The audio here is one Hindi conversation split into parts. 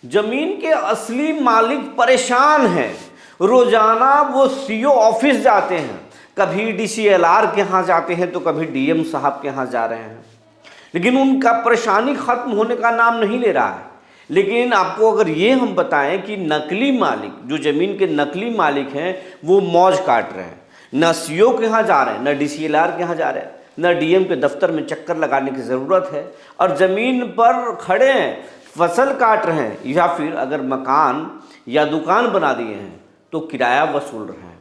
जमीन के असली मालिक परेशान हैं। रोजाना वो सीओ ऑफिस जाते हैं, कभी डीसीएलआर के यहाँ जाते हैं तो कभी डीएम साहब के यहाँ जा रहे हैं, लेकिन उनका परेशानी खत्म होने का नाम नहीं ले रहा है। लेकिन आपको अगर ये हम बताएं कि नकली मालिक, जो जमीन के नकली मालिक हैं, वो मौज काट रहे हैं। न सीओ के यहाँ जा रहे हैं, न डीसीएलआर के यहाँ जा रहे हैं, न डीएम के दफ्तर में चक्कर लगाने की ज़रूरत है, और ज़मीन पर खड़े हैं, फसल काट रहे हैं, या फिर अगर मकान या दुकान बना दिए हैं तो किराया वसूल रहे हैं,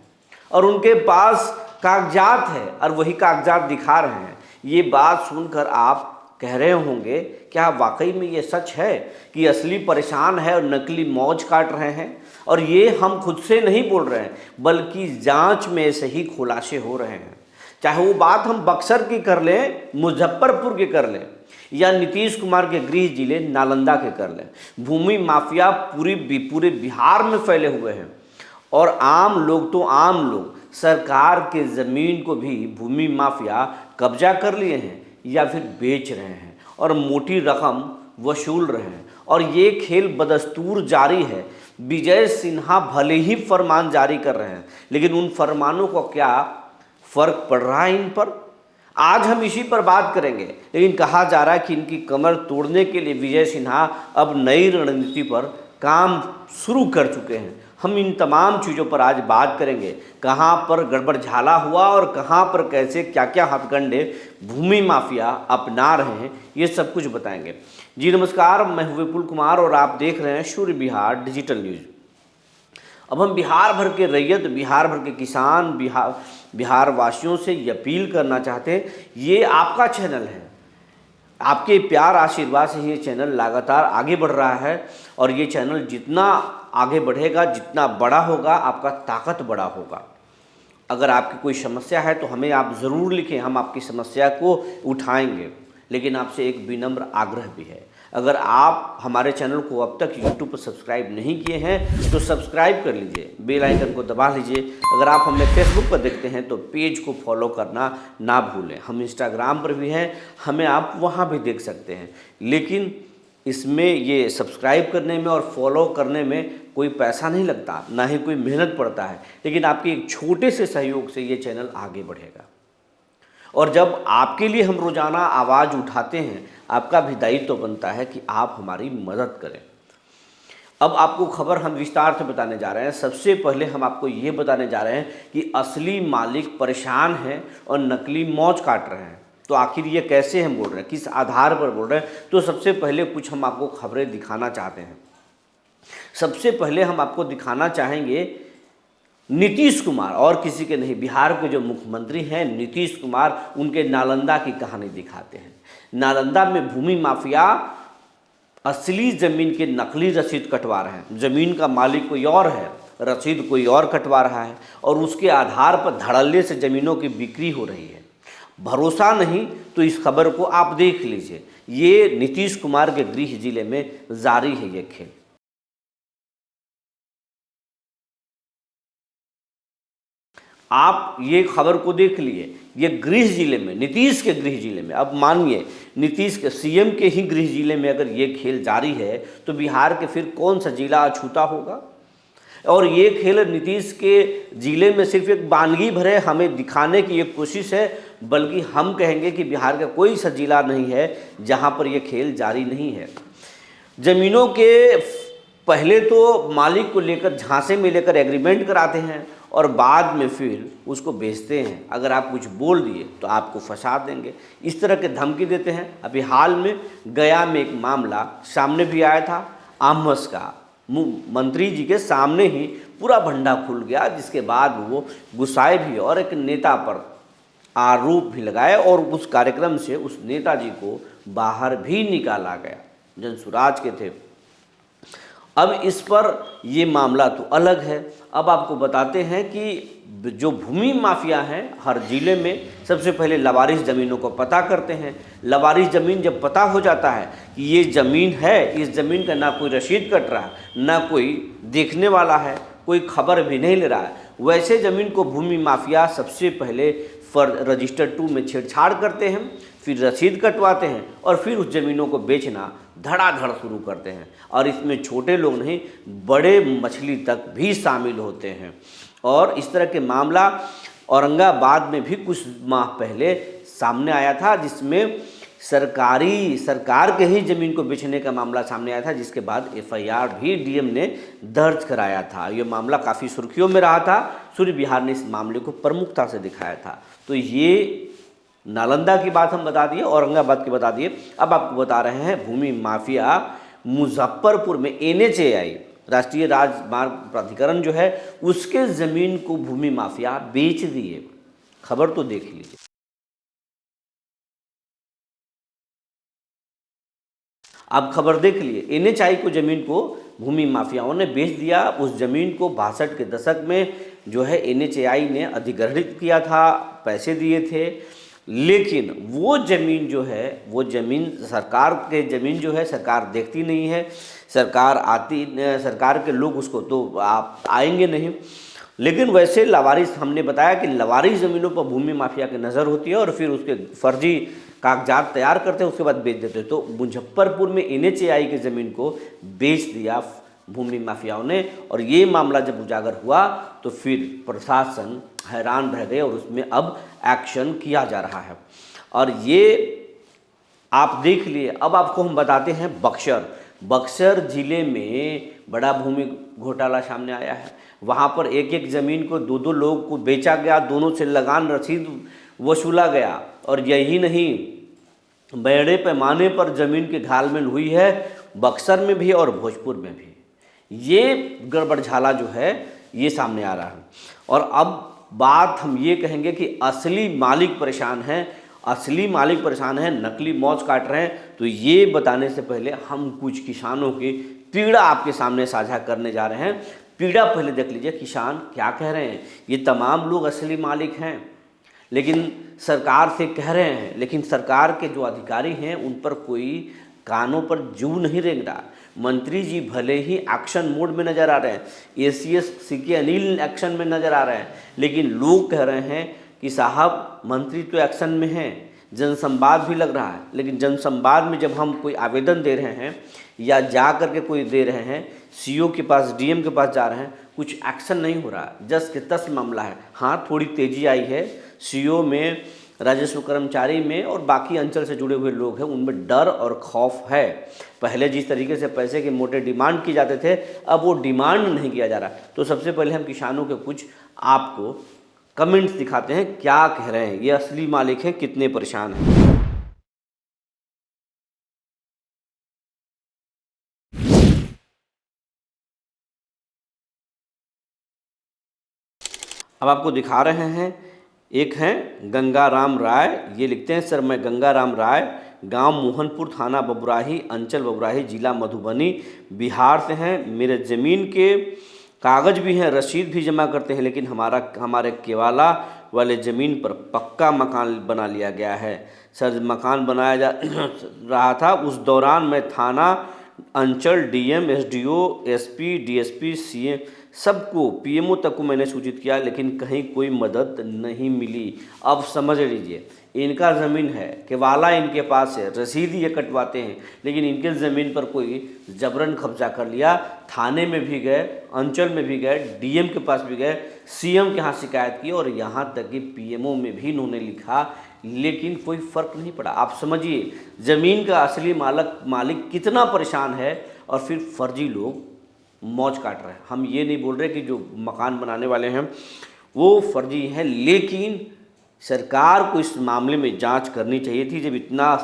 और उनके पास कागजात है और वही कागजात दिखा रहे हैं। ये बात सुनकर आप कह रहे होंगे, क्या वाकई में ये सच है कि असली परेशान है और नकली मौज काट रहे हैं? और ये हम खुद से नहीं बोल रहे हैं, बल्कि जांच में से ही खुलासे हो रहे हैं। चाहे वो बात हम बक्सर की कर लें, मुजफ्फरपुर की कर लें, या नीतीश कुमार के गृह जिले नालंदा के कर लें, भूमि माफिया पूरे बिहार में फैले हुए हैं। और आम लोग तो आम लोग सरकार के ज़मीन को भी भूमि माफिया कब्जा कर लिए हैं या फिर बेच रहे हैं और मोटी रकम वसूल रहे हैं। और ये खेल बदस्तूर जारी है। विजय सिन्हा भले ही फरमान जारी कर रहे हैं, लेकिन उन फरमानों को क्या फ़र्क पड़ रहा है इन पर? आज हम इसी पर बात करेंगे। लेकिन कहा जा रहा है कि इनकी कमर तोड़ने के लिए विजय सिन्हा अब नई रणनीति पर काम शुरू कर चुके हैं। हम इन तमाम चीज़ों पर आज बात करेंगे, कहाँ पर गड़बड़ झाला हुआ और कहाँ पर कैसे क्या क्या हथकंडे भूमि माफिया अपना रहे हैं, ये सब कुछ बताएंगे। जी नमस्कार, मैं हूं विपुल कुमार और आप देख रहे हैं सूर्य बिहार डिजिटल न्यूज़। अब हम बिहार भर के रैयत, बिहार भर के किसान, बिहार वासियों से ये अपील करना चाहते हैं, ये आपका चैनल है, आपके प्यार आशीर्वाद से ये चैनल लगातार आगे बढ़ रहा है। और ये चैनल जितना आगे बढ़ेगा, जितना बड़ा होगा, आपका ताकत बड़ा होगा। अगर आपकी कोई समस्या है तो हमें आप ज़रूर लिखें, हम आपकी समस्या को उठाएंगे। लेकिन आपसे एक विनम्र आग्रह भी है, अगर आप हमारे चैनल को अब तक यूट्यूब पर सब्सक्राइब नहीं किए हैं तो सब्सक्राइब कर लीजिए, बेल आइकन को दबा लीजिए। अगर आप हमें फेसबुक पर देखते हैं तो पेज को फॉलो करना ना भूलें। हम इंस्टाग्राम पर भी हैं, हमें आप वहाँ भी देख सकते हैं। लेकिन इसमें ये सब्सक्राइब करने में और फॉलो करने में कोई पैसा नहीं लगता, ना ही कोई मेहनत पड़ता है, लेकिन आपके एक छोटे से सहयोग से ये चैनल आगे बढ़ेगा। और जब आपके लिए हम रोज़ाना आवाज़ उठाते हैं, आपका भी दायित्व तो बनता है कि आप हमारी मदद करें। अब आपको खबर हम विस्तार से बताने जा रहे हैं। सबसे पहले हम आपको ये बताने जा रहे हैं कि असली मालिक परेशान हैं और नकली मौज काट रहे हैं। तो आखिर ये कैसे हम बोल रहे हैं, किस आधार पर बोल रहे हैं? तो सबसे पहले कुछ हम आपको खबरें दिखाना चाहते हैं। सबसे पहले हम आपको दिखाना चाहेंगे नीतीश कुमार, और किसी के नहीं, बिहार के जो मुख्यमंत्री हैं नीतीश कुमार, उनके नालंदा की कहानी दिखाते हैं। नालंदा में भूमि माफिया असली ज़मीन के नकली रसीद कटवा रहे हैं। ज़मीन का मालिक कोई और है, रसीद कोई और कटवा रहा है, और उसके आधार पर धड़ल्ले से ज़मीनों की बिक्री हो रही है। भरोसा नहीं तो इस खबर को आप देख लीजिए। ये नीतीश कुमार के गृह जिले में जारी है ये खेल। आप ये खबर को देख लिए, ये गृह जिले में, नीतीश के गृह जिले में। अब मानिए नीतीश के सीएम के ही गृह जिले में अगर ये खेल जारी है तो बिहार के फिर कौन सा जिला अछूता होगा? और ये खेल नीतीश के जिले में सिर्फ एक बानगी भरे हमें दिखाने की एक कोशिश है, बल्कि हम कहेंगे कि बिहार का कोई सा जिला नहीं है जहाँ पर यह खेल जारी नहीं है। ज़मीनों के पहले तो मालिक को लेकर झांसे में लेकर एग्रीमेंट कराते हैं और बाद में फिर उसको बेचते हैं। अगर आप कुछ बोल दिए तो आपको फंसा देंगे, इस तरह के धमकी देते हैं। अभी हाल में गया में एक मामला सामने भी आया था, आमस का। मंत्री जी के सामने ही पूरा भंडा खुल गया, जिसके बाद वो गुस्साए भी और एक नेता पर आरोप भी लगाए और उस कार्यक्रम से उस नेताजी को बाहर भी निकाला गया। जनसुराज के थे। अब इस पर ये मामला तो अलग है। अब आपको बताते हैं कि जो भूमि माफिया हैं हर जिले में सबसे पहले लवारिस ज़मीनों को पता करते हैं। लवारिस ज़मीन जब पता हो जाता है कि ये ज़मीन है, इस ज़मीन का ना कोई रसीद कट रहा है, ना कोई देखने वाला है, कोई खबर भी नहीं ले रहा है, वैसे ज़मीन को भूमि माफिया सबसे पहले रजिस्टर 2 में छेड़छाड़ करते हैं, फिर रसीद कटवाते हैं और फिर उस ज़मीनों को बेचना धड़ाधड़ शुरू करते हैं। और इसमें छोटे लोग नहीं, बड़े मछली तक भी शामिल होते हैं। और इस तरह के मामला औरंगाबाद में भी कुछ माह पहले सामने आया था, जिसमें सरकार के ही ज़मीन को बेचने का मामला सामने आया था, जिसके बाद एफआईआर भी डीएम ने दर्ज कराया था। ये मामला काफ़ी सुर्खियों में रहा था। सूर्य बिहार ने इस मामले को प्रमुखता से दिखाया था। तो ये नालंदा की बात हम बता दिए, औरंगाबाद की बता दिए। अब आपको बता रहे हैं भूमि माफिया मुजफ्फरपुर में NHAI, राष्ट्रीय राजमार्ग प्राधिकरण जो है, उसके ज़मीन को भूमि माफिया बेच दिए। खबर तो देख लीजिए। आप खबर देख लिए, NHAI को ज़मीन को भूमि माफियाओं ने बेच दिया। उस ज़मीन को 62 के दशक में जो है NHAI ने अधिग्रहित किया था, पैसे दिए थे। लेकिन वो ज़मीन जो है, वो ज़मीन सरकार के ज़मीन जो है, सरकार देखती नहीं है। सरकार के लोग उसको तो आप आएंगे नहीं। लेकिन वैसे लवारिस, हमने बताया कि लवारिस ज़मीनों पर भूमि माफिया की नज़र होती है और फिर उसके फर्जी कागजात तैयार करते हैं, उसके बाद बेच देते हैं। तो मुजफ्फरपुर में NHAI की ज़मीन को बेच दिया भूमि माफियाओं ने। और ये मामला जब उजागर हुआ तो फिर प्रशासन हैरान रह गए और उसमें अब एक्शन किया जा रहा है। और ये आप देख लिए। अब आपको हम बताते हैं बक्सर जिले में बड़ा भूमि घोटाला सामने आया है। वहाँ पर एक एक ज़मीन को दो लोगों को बेचा गया, दोनों से लगान रसीद वसूला गया। और यही नहीं, बड़े पैमाने पर ज़मीन की घालमेल हुई है, बक्सर में भी और भोजपुर में भी। ये गड़बड़झाला जो है ये सामने आ रहा है। और अब बात हम ये कहेंगे कि असली मालिक परेशान हैं, नकली मौज काट रहे हैं। तो ये बताने से पहले हम कुछ किसानों की पीड़ा आपके सामने साझा करने जा रहे हैं। पीड़ा पहले देख लीजिए, किसान क्या कह रहे हैं। ये तमाम लोग असली मालिक हैं, लेकिन सरकार से कह रहे हैं, लेकिन सरकार के जो अधिकारी हैं उन पर कोई कानों पर जू नहीं रेंग रहा। मंत्री जी भले ही एक्शन मोड में नज़र आ रहे हैं, ACS CK अनिल एक्शन में नज़र आ रहे हैं, लेकिन लोग कह रहे हैं कि साहब मंत्री तो एक्शन में हैं, जनसंवाद भी लग रहा है, लेकिन जनसंवाद में जब हम कोई आवेदन दे रहे हैं या जा करके कोई दे रहे हैं, CO के पास, DM के पास जा रहे हैं, कुछ एक्शन नहीं हो रहा। जस के तस मामला है। हाँ, थोड़ी तेज़ी आई है CO में, राजस्व कर्मचारी में और बाकी अंचल से जुड़े हुए लोग हैं, उनमें डर और खौफ है। पहले जिस तरीके से पैसे के मोटे डिमांड किए जाते थे, अब वो डिमांड नहीं किया जा रहा। तो सबसे पहले हम किसानों के कुछ आपको कमेंट्स दिखाते हैं, क्या कह रहे हैं, ये असली मालिक हैं, कितने परेशान हैं। अब आपको दिखा रहे हैं। एक हैं गंगाराम राय, ये लिखते हैं, सर मैं गंगाराम राय, गांव मोहनपुर, थाना बबुराही, अंचल बबुराही, जिला मधुबनी, बिहार से हैं। मेरे ज़मीन के कागज़ भी हैं, रसीद भी जमा करते हैं, लेकिन हमारे केवाला वाले ज़मीन पर पक्का मकान बना लिया गया है। सर मकान बनाया जा रहा था, उस दौरान मैं थाना, अंचल, DM, SDO, SP, DSP, CM सबको, PMO तक को मैंने सूचित किया, लेकिन कहीं कोई मदद नहीं मिली। अब समझ लीजिए, इनका ज़मीन है, केवाला इनके पास है, रसीद ये कटवाते हैं, लेकिन इनके ज़मीन पर कोई जबरन कब्जा कर लिया। थाने में भी गए, अंचल में भी गए, DM के पास भी गए, CM के यहाँ शिकायत की और यहाँ तक कि PMO में भी इन्होंने लिखा, लेकिन कोई फ़र्क नहीं पड़ा। आप समझिए ज़मीन का असली मालिक कितना परेशान है और फिर फर्जी लोग मौज काट रहे हैं। हम ये नहीं बोल रहे कि जो मकान बनाने वाले हैं वो फर्जी हैं, लेकिन सरकार को इस मामले में जांच करनी चाहिए थी। जब इतना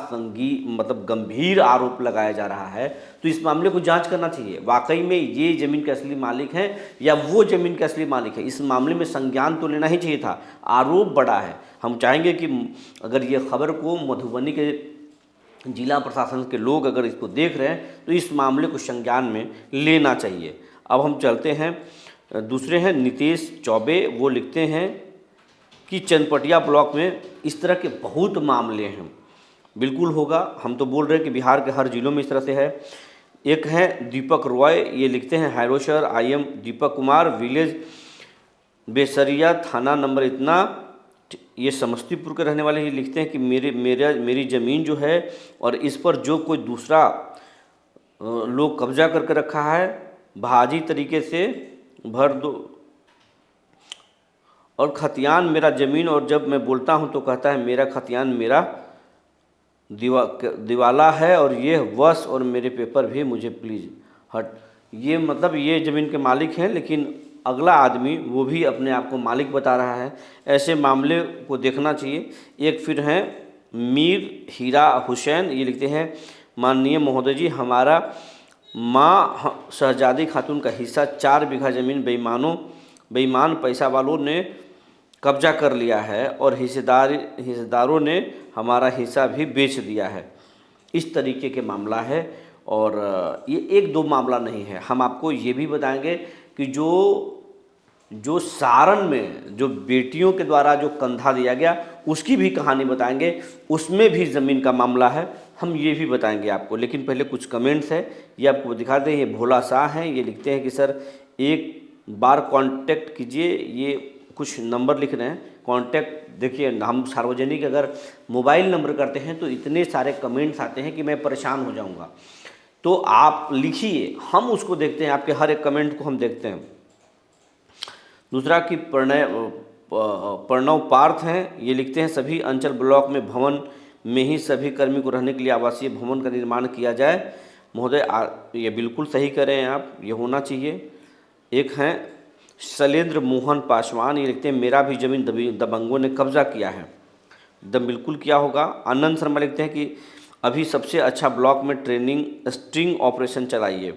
गंभीर आरोप लगाया जा रहा है तो इस मामले को जांच करना चाहिए। वाकई में ये ज़मीन के असली मालिक हैं या वो ज़मीन के असली मालिक है, इस मामले में संज्ञान तो लेना ही चाहिए था। आरोप बड़ा है। हम चाहेंगे कि अगर ये खबर को मधुबनी के जिला प्रशासन के लोग अगर इसको देख रहे हैं तो इस मामले को संज्ञान में लेना चाहिए। अब हम चलते हैं, दूसरे हैं नितेश चौबे, वो लिखते हैं कि चनपटिया ब्लॉक में इस तरह के बहुत मामले हैं। बिल्कुल होगा, हम तो बोल रहे हैं कि बिहार के हर जिलों में इस तरह से है। एक हैं दीपक रॉय, ये लिखते हैं हायरोशर, IM दीपक कुमार, विलेज बेसरिया, थाना नंबर इतना, ये समस्तीपुर के रहने वाले। ये लिखते हैं कि मेरी ज़मीन जो है और इस पर जो कोई दूसरा लोग कब्जा करके रखा है, भाजी तरीके से भर दो और खतियान मेरा ज़मीन, और जब मैं बोलता हूँ तो कहता है मेरा खतियान मेरा दिवाला है और ये वश और मेरे पेपर भी मुझे प्लीज़ हट। ये मतलब ये ज़मीन के मालिक हैं, लेकिन अगला आदमी वो भी अपने आप को मालिक बता रहा है। ऐसे मामले को देखना चाहिए। एक फिर हैं मीर हीरा हुसैन, ये लिखते हैं माननीय महोदय जी, हमारा माँ शहजादी खातून का हिस्सा 4 बीघा ज़मीन बेईमान पैसा वालों ने कब्जा कर लिया है और हिस्सेदारों ने हमारा हिस्सा भी बेच दिया है। इस तरीके के मामला है। और ये 1-2 मामला नहीं है, हम आपको ये भी बताएंगे कि जो सारण में जो बेटियों के द्वारा जो कंधा दिया गया उसकी भी कहानी बताएंगे, उसमें भी ज़मीन का मामला है, हम ये भी बताएंगे आपको। लेकिन पहले कुछ कमेंट्स है, ये आपको दिखा दें। ये भोला शाह हैं, ये लिखते हैं कि सर एक बार कांटेक्ट कीजिए। ये कुछ नंबर लिख रहे हैं कांटेक्ट। देखिए, हम सार्वजनिक अगर मोबाइल नंबर करते हैं तो इतने सारे कमेंट्स आते हैं कि मैं परेशान हो जाऊंगा। तो आप लिखिए, हम उसको देखते हैं, आपके हर एक कमेंट को हम देखते हैं। दूसरा कि प्रणव पार्थ हैं, ये लिखते हैं सभी अंचल ब्लॉक में भवन में ही सभी कर्मी को रहने के लिए आवासीय भवन का निर्माण किया जाए। महोदय ये बिल्कुल सही करें आप, ये होना चाहिए। एक हैं शैलेंद्र मोहन पासवान, ये लिखते हैं मेरा भी ज़मीन दबंगों ने कब्जा किया है। एकदम बिल्कुल किया होगा। आनंद शर्मा लिखते हैं कि अभी सबसे अच्छा ब्लॉक में स्ट्रिंग ऑपरेशन चलाइए।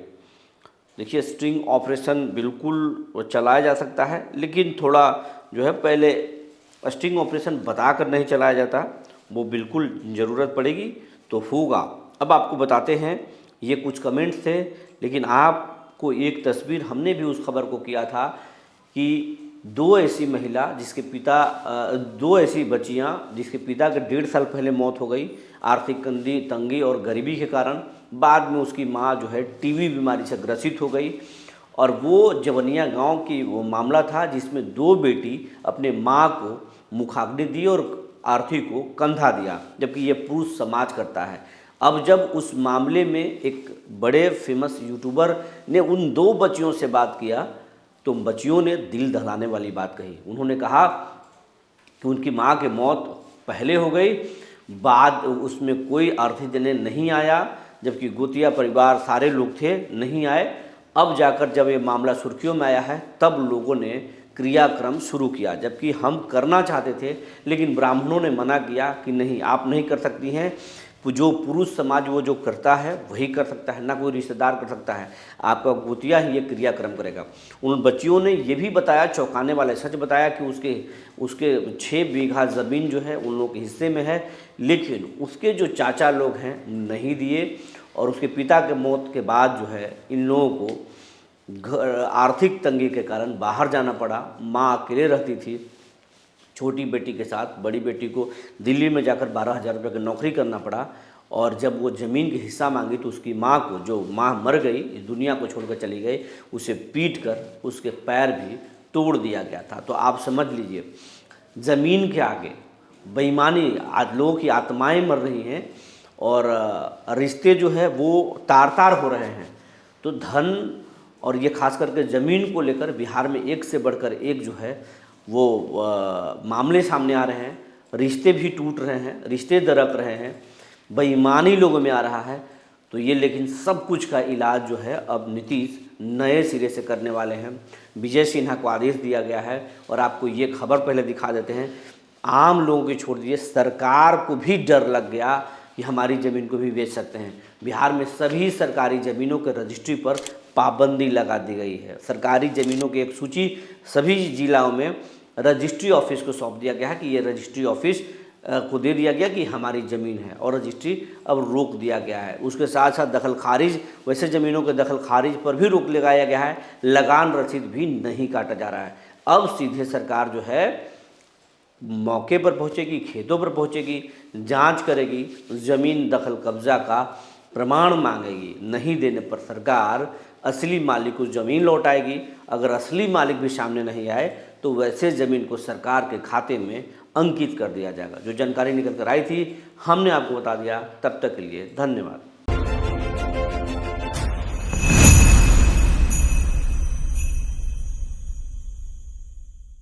देखिए, स्ट्रिंग ऑपरेशन बिल्कुल चलाया जा सकता है, लेकिन थोड़ा जो है पहले स्ट्रिंग ऑपरेशन बताकर नहीं चलाया जाता, वो बिल्कुल ज़रूरत पड़ेगी तो होगा। अब आपको बताते हैं, ये कुछ कमेंट्स थे, लेकिन आपको एक तस्वीर हमने भी उस खबर को किया था कि 2 ऐसी महिला जिसके पिता 2 ऐसी बच्चियां जिसके पिता के 1.5 साल पहले मौत हो गई आर्थिक तंगी और गरीबी के कारण। बाद में उसकी माँ जो है टीबी बीमारी से ग्रसित हो गई, और वो जवनिया गांव की वो मामला था जिसमें 2 बेटी अपने माँ को मुखाग्नि दी और आरती को कंधा दिया, जबकि ये पुरुष समाज करता है। अब जब उस मामले में एक बड़े फेमस यूट्यूबर ने उन 2 बच्चियों से बात किया तो बच्चियों ने दिल दहलाने वाली बात कही। उन्होंने कहा कि उनकी माँ की मौत पहले हो गई, बाद उसमें कोई आर्थिक देने नहीं आया, जबकि गोतिया परिवार सारे लोग थे, नहीं आए। अब जाकर जब ये मामला सुर्खियों में आया है तब लोगों ने क्रियाक्रम शुरू किया, जबकि हम करना चाहते थे, लेकिन ब्राह्मणों ने मना किया कि नहीं, आप नहीं कर सकती हैं। जो पुरुष समाज वो जो करता है वही कर सकता है, ना कोई रिश्तेदार कर सकता है, आपका गोतिया ही ये क्रियाक्रम करेगा। उन बच्चियों ने ये भी बताया, चौंकाने वाले सच बताया कि उसके 6 बीघा ज़मीन जो है उन लोगों के हिस्से में है, लेकिन उसके जो चाचा लोग हैं नहीं दिए, और उसके पिता के मौत के बाद जो है इन लोगों को आर्थिक तंगी के कारण बाहर जाना पड़ा। माँ अकेले रहती थी छोटी बेटी के साथ, बड़ी बेटी को दिल्ली में जाकर 12,000 रुपये की नौकरी करना पड़ा। और जब वो ज़मीन की हिस्सा मांगी तो उसकी माँ को, जो माँ मर गई, इस दुनिया को छोड़कर चली गई, उसे पीट कर उसके पैर भी तोड़ दिया गया था। तो आप समझ लीजिए, ज़मीन के आगे बेईमानी, लोगों की आत्माएं मर रही हैं और रिश्ते जो है वो तार हो रहे हैं। तो धन और ये खास करके ज़मीन को लेकर बिहार में एक से बढ़कर एक जो है वो मामले सामने आ रहे हैं, रिश्ते भी टूट रहे हैं, रिश्ते दरक रहे हैं, बेईमानी लोगों में आ रहा है। तो ये लेकिन सब कुछ का इलाज जो है अब नीतीश नए सिरे से करने वाले हैं। विजय सिन्हा को आदेश दिया गया है, और आपको ये खबर पहले दिखा देते हैं। आम लोगों की छोड़ दीजिए, सरकार को भी डर लग गया कि हमारी ज़मीन को भी बेच सकते हैं। बिहार में सभी सरकारी ज़मीनों के रजिस्ट्री पर पाबंदी लगा दी गई है। सरकारी ज़मीनों की एक सूची सभी जिलों में रजिस्ट्री ऑफिस को सौंप दिया गया है कि ये रजिस्ट्री ऑफिस को दे दिया गया कि हमारी ज़मीन है, और रजिस्ट्री अब रोक दिया गया है। उसके साथ साथ दखल खारिज, वैसे ज़मीनों के दखल खारिज पर भी रोक लगाया गया है। लगान रसीद भी नहीं काटा जा रहा है। अब सीधे सरकार जो है मौके पर पहुंचेगी, खेतों पर पहुंचेगी, जांच करेगी, ज़मीन दखल कब्जा का प्रमाण मांगेगी। नहीं देने पर सरकार असली मालिक को ज़मीन लौटाएगी। अगर असली मालिक भी सामने नहीं आए तो वैसे ज़मीन को सरकार के खाते में अंकित कर दिया जाएगा। जो जानकारी निकल कर आई थी हमने आपको बता दिया। तब तक के लिए धन्यवाद।